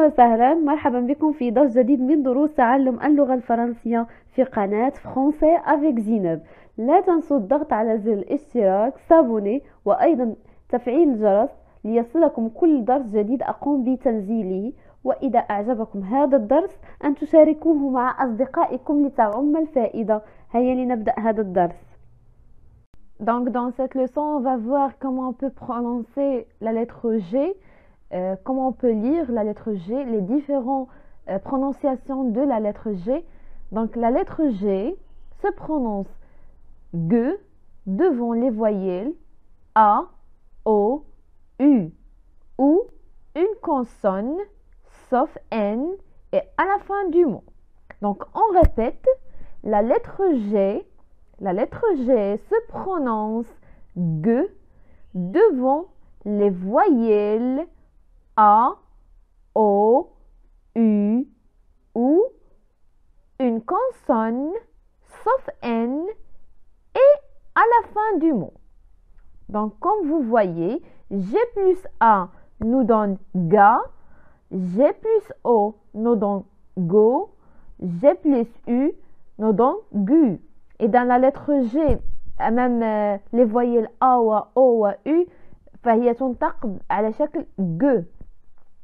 وسهلا، مرحبا بكم في درس جديد من دروس تعلم اللغة الفرنسية في قناة فرونسي افيك زينب. لا تنسوا الضغط على زر الاشتراك سابوني وأيضا تفعيل الجرس ليصلكم كل درس جديد أقوم بتنزيله. وإذا أعجبكم هذا الدرس أن تشاركوه مع أصدقائكم لتعم الفائدة. هيا لنبدأ هذا الدرس. Donc dans cette leçon, on va voir comment on peut prononcer la lettre G, comment on peut lire la lettre G, les différentes prononciations de la lettre G. Donc la lettre G se prononce G devant les voyelles A, O, U, ou une consonne sauf N et à la fin du mot. Donc on répète, la lettre G se prononce G devant les voyelles A, O, U ou une consonne sauf N et à la fin du mot. Donc comme vous voyez, G plus A nous donne GA, G plus O nous donne GO, G plus U nous donne GU. Et dans la lettre G, même les voyelles A و O و U فهي تنطق على شكل G.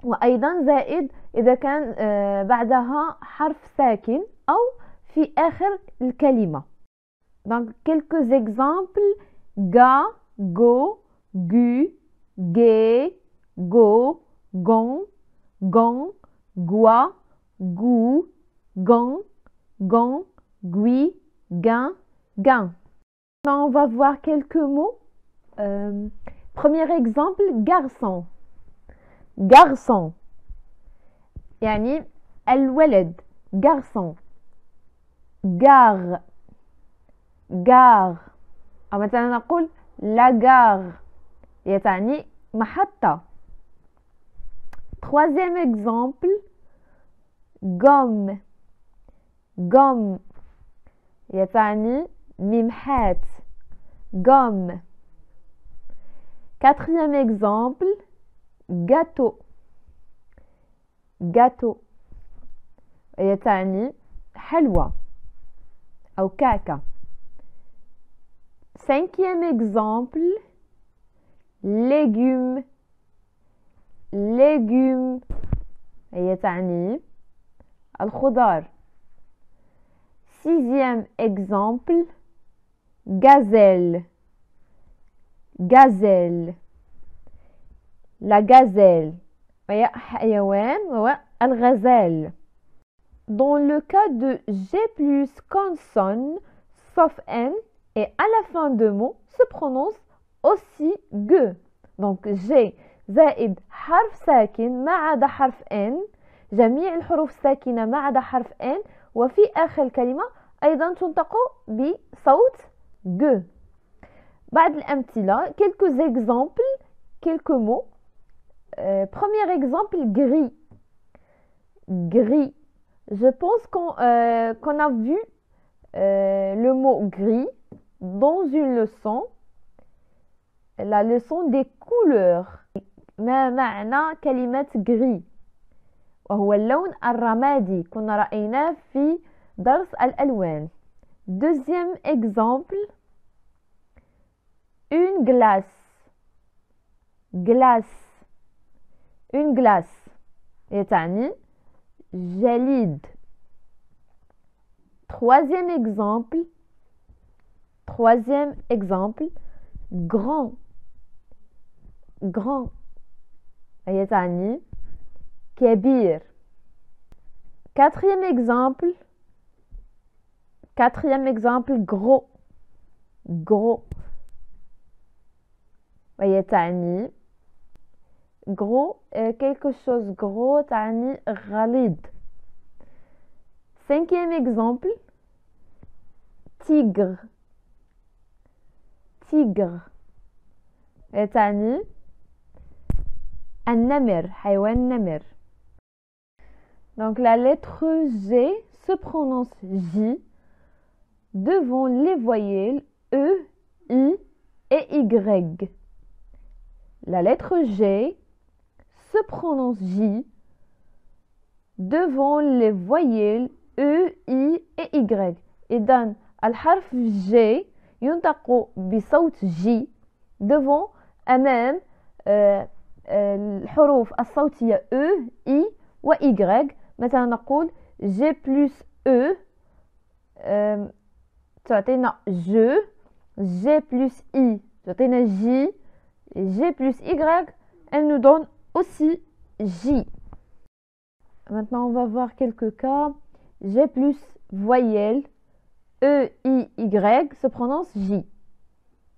وأيضا زائد إذا كان بعدها حرف ساكن أو في آخر الكلمة. Donc quelques exemples: ga, go, gu, ge, go, gon, gon, gua, gou, gon, gon, gui, gain, gain. On va voir quelques mots. Premier exemple, garçon. Garçon. يعني الولد garçon. Gare. Gare. أو مثلا نقول la gare يعني محطة. Troisième exemple, gomme. Gomme يعني ممحات. Gomme. Quatrième exemple, gâteau. Gâteau يعني حلوى أو كعكة. Cinquième exemple, légumes. Légumes يعني الخضار. Sixième exemple, gazelle. Gazelle. La gazelle وهي حيوان وهو الغزال. Dans le cas de G plus consonne sauf N et à la fin de mot se prononce aussi G. Donc G زائد حرف ساكن ما عدا حرف N، جميع الحروف الساكنة ما عدا حرف N، وفي آخر الكلمة أيضا تنطق بصوت G. بعض الأمثلة، quelques exemples, quelques mots. Premier exemple, gris. Gris. Je pense qu'on a vu le mot gris dans une leçon, la leçon des couleurs. ما معنى كلمة gris؟ وهو اللون الرمادي، كنا رأيناه في درس الألوان. Deuxième exemple, une glace. Glace. Une glace يعني جليد. Troisième exemple, grand. Grand يعني كبير. Quatrième exemple, gros. Gros يعني gros quelque chose gros تعني غليظ. Cinquième exemple, tigre. Tigre تعني النمر، حيوان نمر. Donc la lettre G se prononce J devant les voyelles E, I et Y. La lettre G se prononce J devant les voyelles E, I et Y. إذن الحرف G ينطق بصوت J devant أمام الحروف الصوتية E, I و Y. مثلا نقول G plus E تعطينا je, G plus I تعطينا J, G plus Y elle nous donne aussi J. Maintenant on va voir quelques cas. G plus voyelle E, I, Y se prononce J.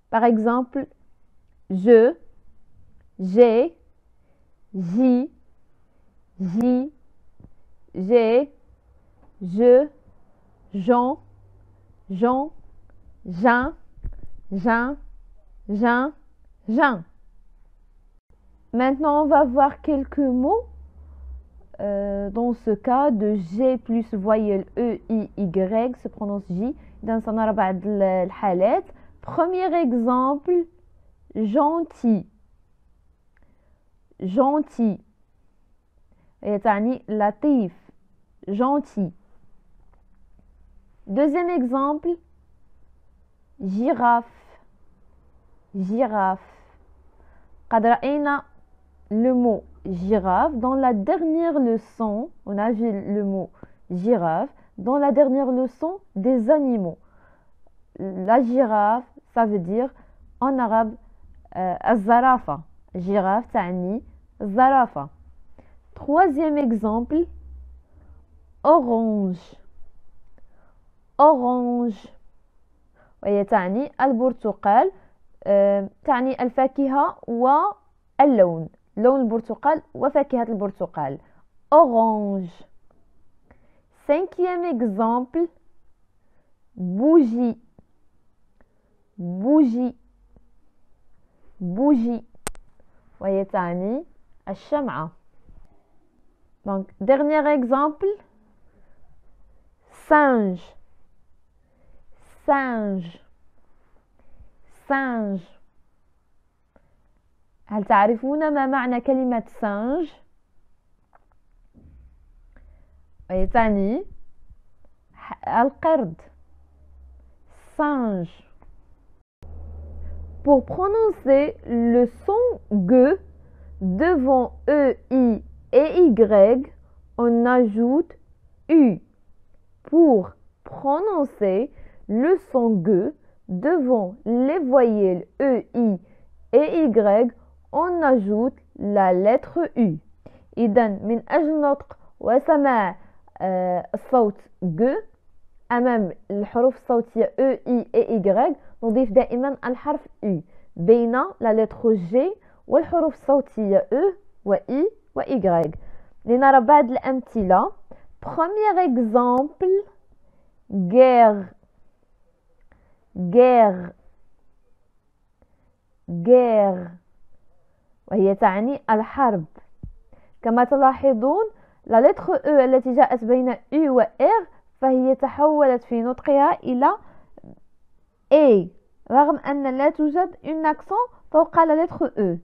Par exemple, je, j'ai, J, J, j'ai, je, Jean, Jean, Jean, Jean, Jean, Jean. Maintenant, on va voir quelques mots dans ce cas de G plus voyelle E, I, Y se prononce J. إذا سنرى بعض الحالات. Premier exemple, gentil. Gentil. يعني لطيف. Gentil. Deuxième exemple, girafe. Girafe. قد رأينا le mot girafe dans la dernière leçon. On a vu le mot girafe dans la dernière leçon des animaux. La girafe, ça veut dire en arabe الزرافة. Girafe تعني الزرافة. Troisième exemple, orange. Orange وهي تعني البرتقال. تعني الفاكهة واللون. لون البرتقال وفاكهة البرتقال. Orange. Cinquième exemple, bougie. Bougie. Bougie وهي تعني الشمعة. Donc, dernier exemple, singe. Singe. singe. هل تعرفون ما معنى كلمة singe؟ تعني القرد. singe. Pour prononcer le son G devant E, I et Y, on ajoute U. Pour prononcer le son G devant les voyelles E, I et Y, on ajoute la lettre U. إذن من أجل نطق وسماع الصوت G أمام الحروف الصوتية E, I et Y نضيف دائما الحرف U بين la lettre G والحروف الصوتية E و I و Y. لنرى بعض الأمثلة. Premier exemple, guerre. guerre. guerre وهي تعني الحرب. كما تلاحظون la lettre E التي جاءت بين U و R فهي تحولت في نطقها إلى A رغم أن لا توجد une accent فوق la lettre E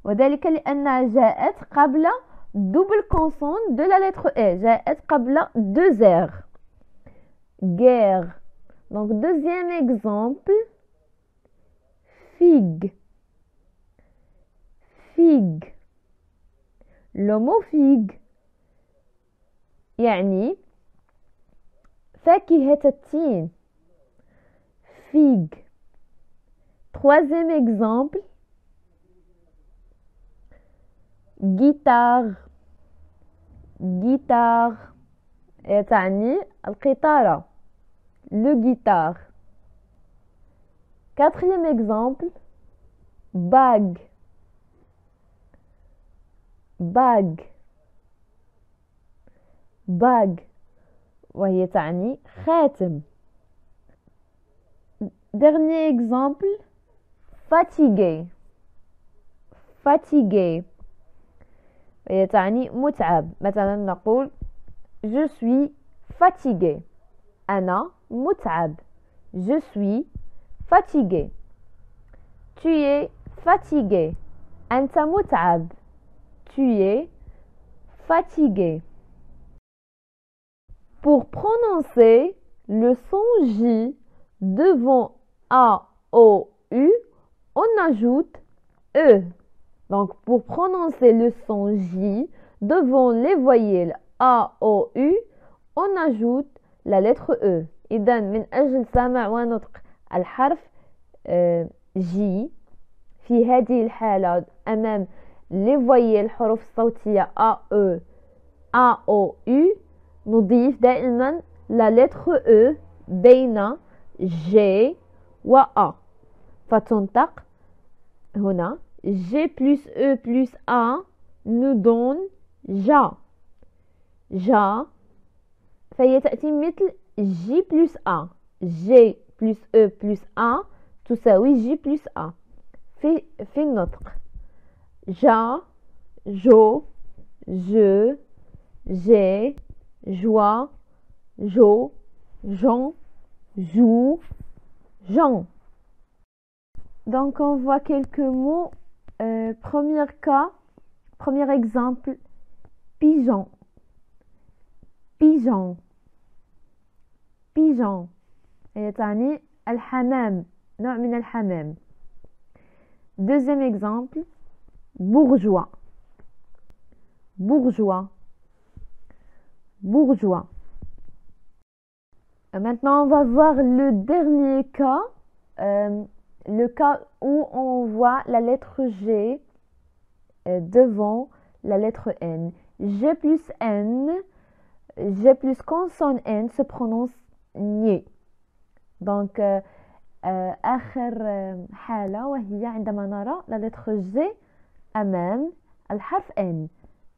وذلك لأنها جاءت قبل double consonne de la lettre E. جاءت قبل deux R. guerre. Donc deuxième exemple, figue. figue. Le mot figue يعني فاكهة التين. figue. Troisième exemple, guitare. guitare تعني القيثارة. le guitare. Quatrième exemple, bague. bague. bague وهي تعني خاتم. Dernier exemple, fatigué. fatigué وهي تعني متعب. مثلا نقول je suis fatigué. أنا متعب. je suis fatigué. tu es fatigué. أنت متعب. tu es fatigué. Pour prononcer le son J devant A, O, U, on ajoute E. Donc, pour prononcer le son J devant les voyelles A, O, U, on ajoute la lettre E. إذن من أجل سمع ونطق الحرف J في هذه الحالة أمام les voyelles الحروف الصوتية A, E, A, O, U نضيف دائما la lettre E بين G و A فتنطق هنا G plus E plus A nous donne JA JA فهي تأتي مثل J plus A G plus E plus A تساوي J plus A في النطق JA جو je j'ai joie jo Jean joue Jean. Donc on voit quelques mots. Premier cas, premier exemple, pigeon, pigeon, pigeon. يعني الحمام نوع من الحمام. Deuxième exemple, bourgeois, bourgeois, bourgeois. Maintenant on va voir le dernier cas. Le cas où on voit la lettre G devant la lettre N. G plus N, G plus consonne N se prononce ني. Donc آخر حالة وهي عندما نرى la lettre G أمام الحرف N.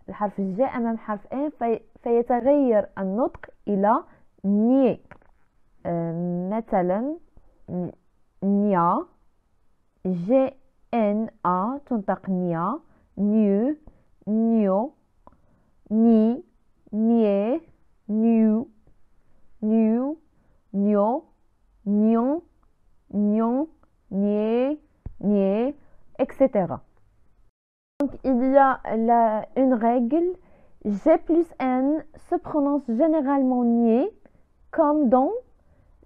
الحرف G أمام حرف N فيتغير النطق إلى ني. مثلا نيا G N A تنطق نيا نيو نيو ني نيه نيو نيو نيو نيون نيون نيه نيه etc. Donc il y a une règle G plus N se prononce généralement nié comme dans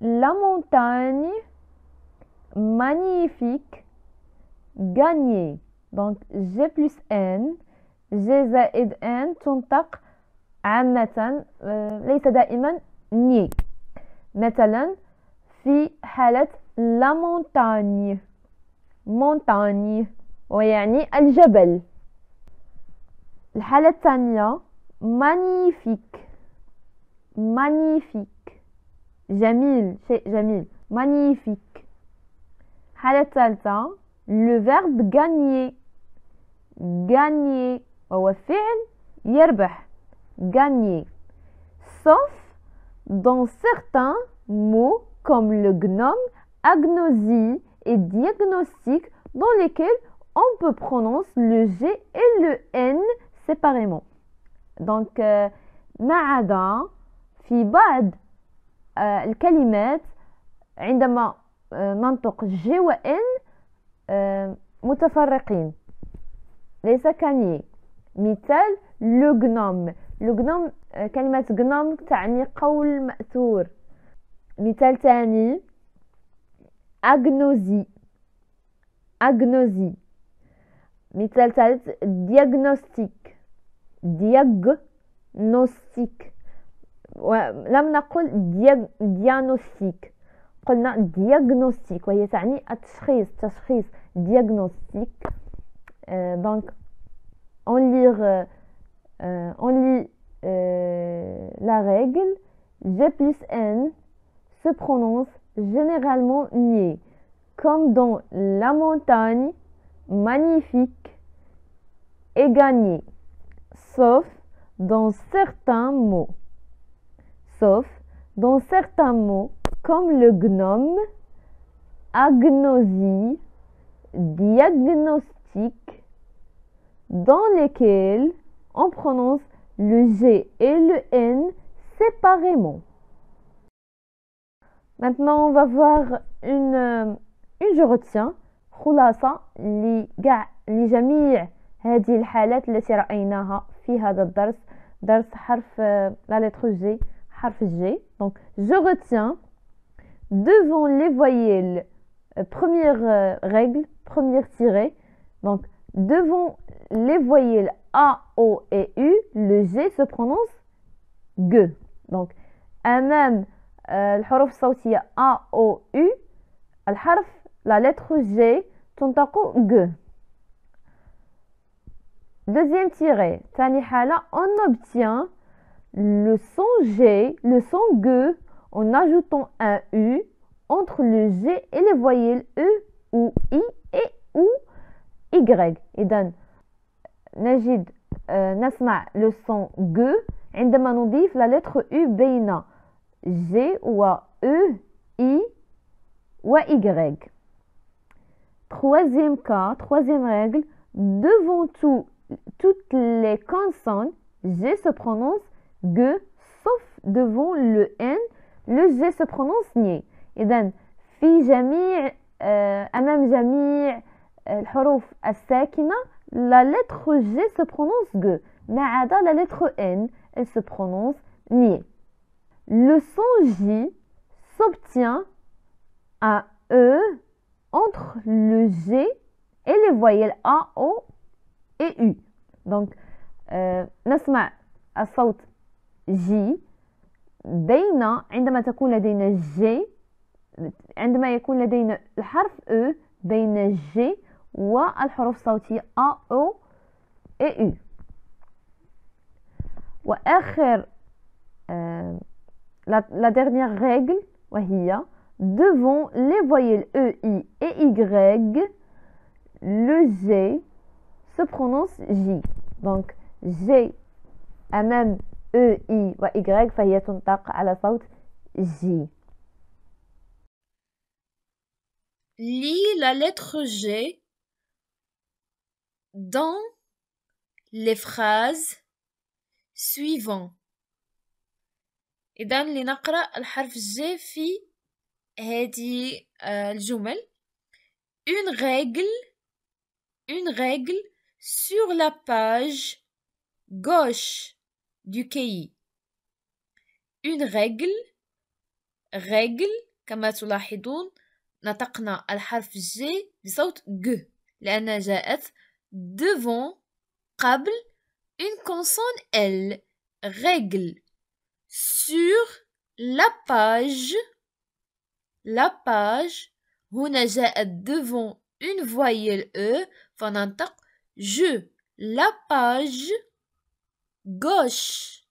la montagne magnifique gagner. Donc G plus N G زائد N تنطق عامة ليس دائما ني. مثلا في حالة la montagne montagne ويعني الجبل. الحالة الثانية magnifique magnifique جميل شيء جميل magnifique. الحالة الثالثة le verbe gagner gagner وهو فعل يربح gagner sauf dans certains mots comme le gnome, agnosie et diagnostic dans lesquels on peut prononcer le G et le N séparément. Donc ما عدا في بعض الكلمات عندما ننطق G و N متفرقين ليس كني. مثال le gnome. le gnome كلمة gnome تعني قول مأثور. مثال ثاني agnosie agnosie. مثال ثالث diagnostic diagnostic. ولم نقل diagnostic قلنا diagnostic وهي تعني التشخيص تشخيص diagnostic. Donc on lit la règle G plus N se prononce généralement nié comme dans la montagne magnifique et gagner sauf dans certains mots comme le gnome, agnosie, diagnostic dans lesquels on prononce le G et le N séparément. Maintenant on va voir une je retiens خلاصة لجميع هذه الحالات التي رأيناها في هذا الدرس درس حرف لا lettre G حرف G. Donc, je retiens devant les voyelles, première règle, première tirée. Donc, devant les voyelles A, O et U, le G se prononce G. Donc, أمام الحروف الصوتية A, O, U, la lettre G تنطق G. Deuxième tirée, ثاني حالة, on obtient le son G, le son G, en ajoutant un U entre le G et les voyelles E ou I et ou Y. إذن نجد نسمع le son G عندما نضيف la lettre U بين G و E, I و Y. Troisième cas, troisième règle, devant toutes les consonnes, G se prononce G, sauf devant le N, le G se prononce NI. إذن في جميع أمام جميع الحروف الساكنة la lettre G se prononce G. ما عدا la lettre N, elle se prononce NI. Le son J s'obtient à E entre le G et les voyelles A, O et U. Donc, نسمع الصوت J بين عندما تكون لدينا G عندما يكون لدينا الحرف E بين G والحروف الصوتية A, O et U. وآخر la dernière règle وهي devant les voyelles E, I et Y, le G se prononce J. Donc, G أمام E, I و Y فهي تنطق على صوت J. Lis la lettre G dans les phrases suivantes. إذن لنقرأ الحرف G في هذه الجمل. Une règle sur la page gauche du cahier. Une règle كما تلاحظون نطقنا الحرف G بصوت G لأنها جاءت devant قبل une consonne L. Règle sur la page هنا جاءت devant une voyelle E فننطق je. La page gauche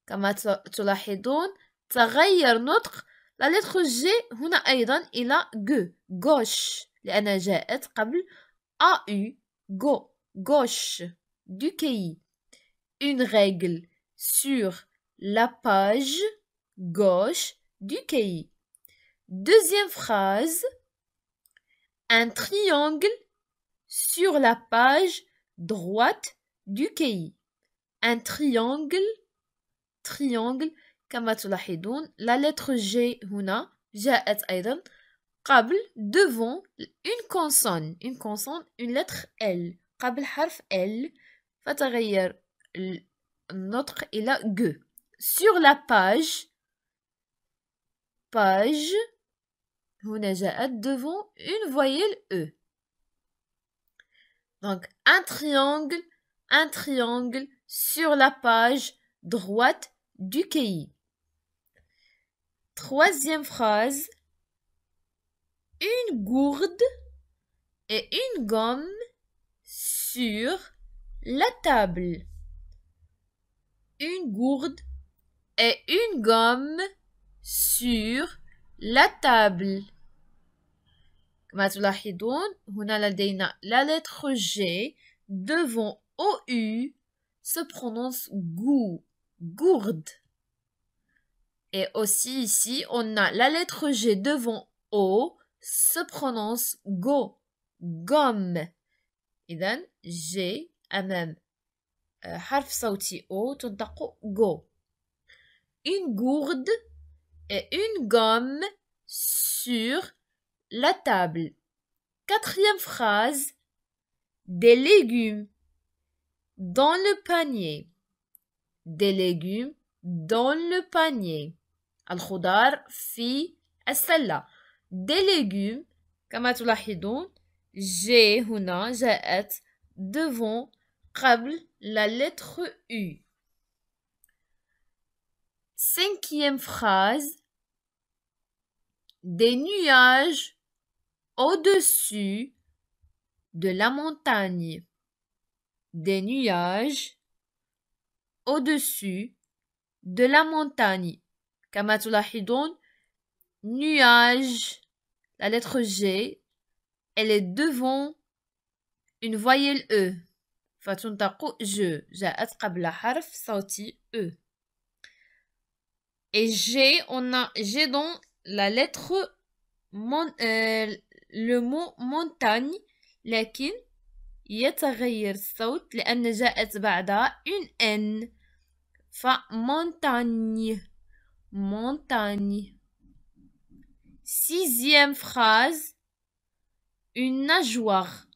كما تلاحظون تغير نطق la lettre G هنا أيضا إلى G gauche لأنها جاءت قبل AU gauche du cahier. Une règle sur la page gauche du cahier. Deuxième phrase, un triangle sur la page droite du cahier. Un triangle كما تلاحظون la lettre G هنا جاءت أيضا قبل devant une consonne une lettre L قبل حرف L فتغير النطق إلى G. Sur la page هنا جاءت devant une voyelle E. Donc un triangle sur la page droite du cahier. Troisième phrase, une gourde et une gomme sur la table. Une gourde et une gomme sur la table. كما تلاحظون هنا لدينا la lettre G devant OU se prononce gourde. Et aussi ici, on a la lettre G devant O se prononce gomme. إذن G أمام حرف صوتي O تنطق go. Une gourde et une gomme sur la table. Quatrième phrase, des légumes dans le panier. des légumes dans le panier. الخضار في السلة. des légumes كما تلاحظون G هنا جاءت devant قبل la lettre U. Cinquième phrase. Des nuages au-dessus de la montagne. Des nuages au-dessus de la montagne. كما تلاحظون nuage, la lettre G, elle est devant une voyelle E. فتنطق je. جاءت قبل حرف صوتي E. Et G, on a G dans la lettre le mot montagne, لكن يتغير الصوت لأن جاءت بعدها une N. فmontagne, montagne. Sixième phrase. Une nageoire.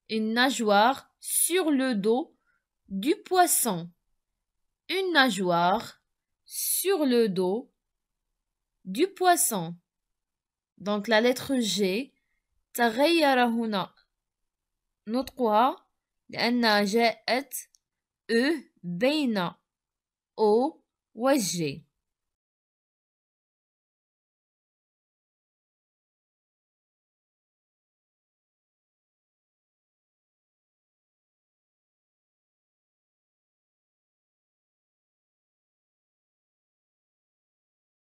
Une nageoire sur le dos du poisson. Une nageoire sur le dos du poisson. Donc la lettre G تغير هنا نطقها لأنها جاءت E بين O و G.